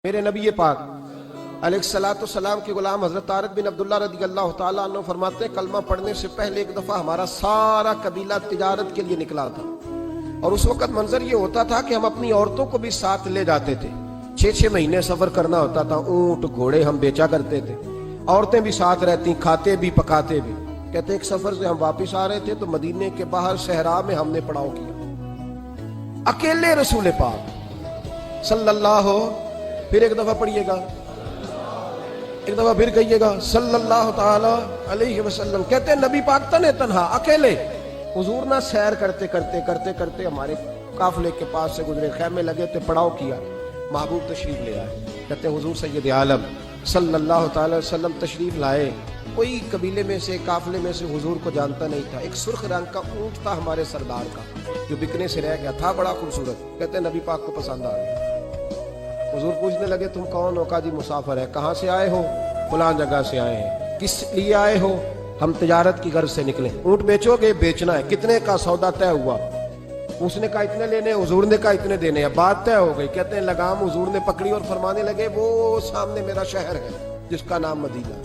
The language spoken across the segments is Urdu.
میرے نبی پاک علیہ السلام کے غلام حضرت طارق بن عبداللہ رضی اللہ تعالیٰ عنہ فرماتے ہیں کلمہ پڑھنے سے پہلے ایک دفعہ ہمارا سارا قبیلہ تجارت کے لیے نکلا تھا، اور اس وقت منظر یہ ہوتا تھا کہ ہم اپنی عورتوں کو بھی ساتھ لے جاتے تھے۔ 6 مہینے سفر کرنا ہوتا تھا، اونٹ گھوڑے ہم بیچا کرتے تھے، عورتیں بھی ساتھ رہتی، کھاتے بھی پکاتے بھی۔ کہتے ایک سفر سے ہم واپس آ رہے تھے تو مدینے کے باہر صحرا میں ہم نے پڑاؤ کیا، اکیلے رسول پاک صلی اللہ پھر ایک دفعہ پڑھیے گا، ایک دفعہ پھر کہیے گا صلی اللہ تعالی علیہ وسلم۔ کہتے ہیں نبی پاک تنے تنہا اکیلے، حضور نہ سیر کرتے کرتے کرتے کرتے ہمارے قافلے کے پاس سے گزرے، خیمے لگے تھے، پڑاؤ کیا، محبوب تشریف لے آئے۔ کہتے ہیں حضور سید عالم صلی اللہ تعالی وسلم تشریف لائے، کوئی قبیلے میں سے قافلے میں سے حضور کو جانتا نہیں تھا۔ ایک سرخ رنگ کا اونٹ تھا ہمارے سردار کا جو بکنے سے رہ گیا تھا، بڑا خوبصورت۔ کہتے ہیں نبی پاک کو پسند آ گیا۔ حضور پوچھنے لگے تم کون ہو؟ کہا جی مسافر ہے۔ کہاں سے آئے ہو؟ فلاں جگہ سے آئے ہیں۔ کس لیے آئے ہو؟ ہم تجارت کی غرض سے نکلے۔ اونٹ بیچو گے؟ بیچنا ہے۔ کتنے کا سودا طے ہوا؟ اس نے کہا اتنے لینے، حضور نے کہا اتنے دینے ہیں، بات طے ہو گئی۔ کہتے ہیں لگام حضور نے پکڑی اور فرمانے لگے وہ سامنے میرا شہر ہے جس کا نام مدینہ،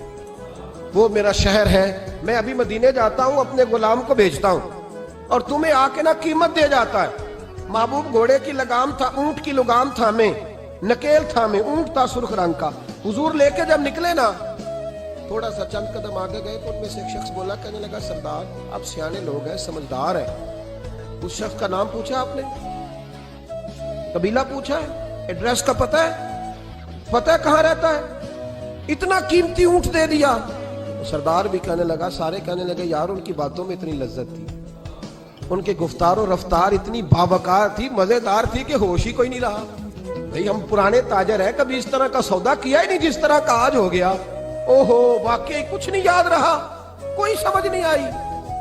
وہ میرا شہر ہے، میں ابھی مدینے جاتا ہوں، اپنے غلام کو بھیجتا ہوں اور تمہیں آ کے نہ قیمت دے جاتا ہے۔ محبوب گھوڑے کی لگام تھا، اونٹ کی لگام تھا، میں نکیل تھا، میں اونٹ تھا سرخ رنگ کا۔ حضور لے کے جب نکلے نا، تھوڑا سا چند قدم آگے گئے تو ان میں سے ایک شخص بولا، کہنے لگا سردار آپ سیانے لوگ ہیں، سمجھدار ہیں، اس شخص کا نام پوچھا آپ نے؟ قبیلہ پوچھا ہے؟ ایڈریس کا پتہ ہے؟ پتہ ہے کہاں رہتا ہے؟ اتنا قیمتی اونٹ دے دیا۔ سردار بھی کہنے لگا، سارے کہنے لگے یار ان کی باتوں میں اتنی لذت تھی، ان کے گفتار و رفتار اتنی باوقار تھی، مزیدار تھی کہ ہوش ہی کوئی نہیں رہا۔ بھئی ہم پرانے تاجر ہیں، کبھی اس طرح کا سودا کیا ہی نہیں جس طرح کا آج ہو گیا۔ اوہو واقعی کچھ نہیں یاد رہا، کوئی سمجھ نہیں آئی۔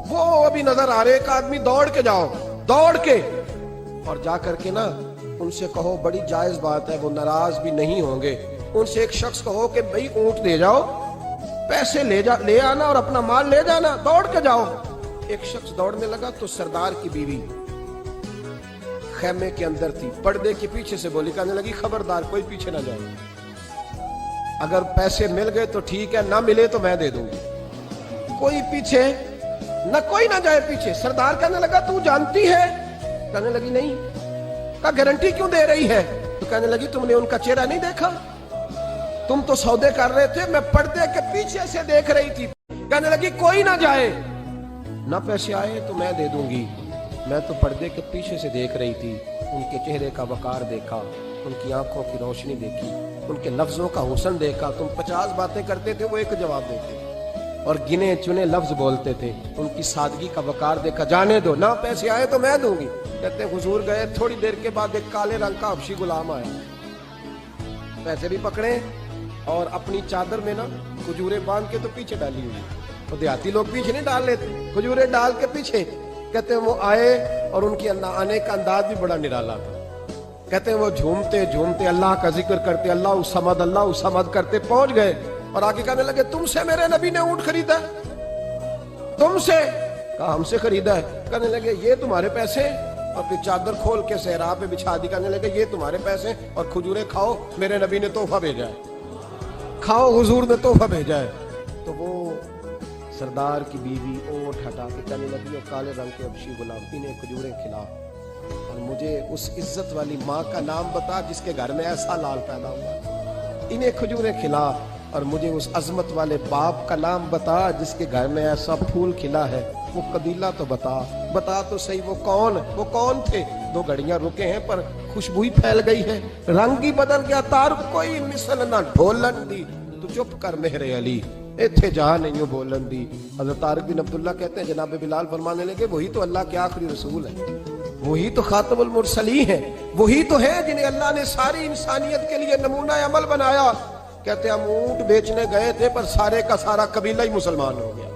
وہ ابھی نظر آ رہے، ایک آدمی دوڑ کے جاؤ، دوڑ کے اور جا کر کے نا ان سے کہو بڑی جائز بات ہے، وہ ناراض بھی نہیں ہوں گے۔ ان سے ایک شخص کہو کہ بھئی اونٹ دے جاؤ، پیسے لے آنا اور اپنا مال لے جانا، دوڑ کے جاؤ۔ ایک شخص دوڑنے لگا تو سردار کی بیوی خیمے کے اندر تھی، پردے کے پیچھے سے بولی، کہنے لگی خبردار کوئی پیچھے نہ جائے، اگر پیسے مل گئے تو ٹھیک ہے، نہ ملے تو میں دے دوں گی، کوئی پیچھے نہ، کوئی نہ جائے پیچھے۔ سردار کہنے لگا تو جانتی ہے؟ کہنے لگی نہیں۔ کہا گارنٹی کیوں دے رہی ہے؟ تو کہنے لگی تم نے ان کا چہرہ نہیں دیکھا؟ تم تو سودے کر رہے تھے، میں پردے کے پیچھے سے دیکھ رہی تھی۔ کہنے لگی کوئی نہ جائے، نہ پیسے آئے تو میں دے دوں گی، میں تو پردے کے پیچھے سے دیکھ رہی تھی، ان کے چہرے کا وقار دیکھا، ان کی آنکھوں کی روشنی دیکھی، ان کے لفظوں کا حسن دیکھا۔ تم 50 باتیں کرتے تھے، وہ ایک جواب دیتے اور گنے چنے لفظ بولتے تھے، ان کی سادگی کا وقار دیکھا۔ جانے دو، نہ پیسے آئے تو میں دوں گی۔ کہتے ہیں حضور گئے، تھوڑی دیر کے بعد ایک کالے رنگ کا حبشی غلام آیا، پیسے بھی پکڑے اور اپنی چادر میں نا کھجورے باندھ کے تو پیچھے ڈالی ہوئی، تو دیہاتی لوگ پیچھے نہیں ڈال لیتے، کھجورے ڈال کے پیچھے۔ کہتے ہیں وہ آئے اور ان کی آنے کا انداز بھی بڑا نرالا تھا۔ کہتے ہیں وہ جھومتے جھومتے اللہ کا ذکر کرتے، اللہ الصمد کرتے پہنچ گئے اور آگے کہنے لگے تم سے میرے نبی نے اونٹ خریدا ہے؟ تم سے؟ کہا ہم سے خریدا ہے۔ کہنے لگے یہ تمہارے پیسے؟ اور پھر چادر کھول کے صحرا پہ بچھا دی، کہنے لگے یہ تمہارے پیسے اور کھجورے کھاؤ، میرے نبی نے تحفہ بھیجا ہے، کھاؤ حضور نے تحفہ بھیجا ہے۔ تو وہ سردار کی بیوی اونٹ ہٹا کے کہنے لگی اور کالے رنگ کے حبشی غلام انہیں کھجورے کھلا اور مجھے اس عزت والی ماں کا نام بتا جس کے گھر میں ایسا لال پیدا ہوا، انہیں کھجورے کھلا اور مجھے اس عظمت والے باپ کا نام بتا جس کے گھر میں ایسا پھول کھلا ہے، وہ قبیلہ تو بتا تو صحیح، وہ کون تھے؟ 2 گھڑیاں رکے ہیں پر خوشبو ہی پھیل گئی ہے، رنگ ہی بدل گیا، تار کوئی مثل نہ ڈھولن دی، تو چپ کر مہر علی ایتھے جہاں نہیں ہو بولن دی۔ حضرت طارق بن عبداللہ کہتے ہیں جناب بلال فرمانے لگے وہی تو اللہ کے آخری رسول ہے، وہی تو خاتم المرسلین ہے، وہی تو ہے جنہیں اللہ نے ساری انسانیت کے لیے نمونہ عمل بنایا۔ کہتے ہیں ہم اونٹ بیچنے گئے تھے پر سارے کا سارا قبیلہ ہی مسلمان ہو گیا۔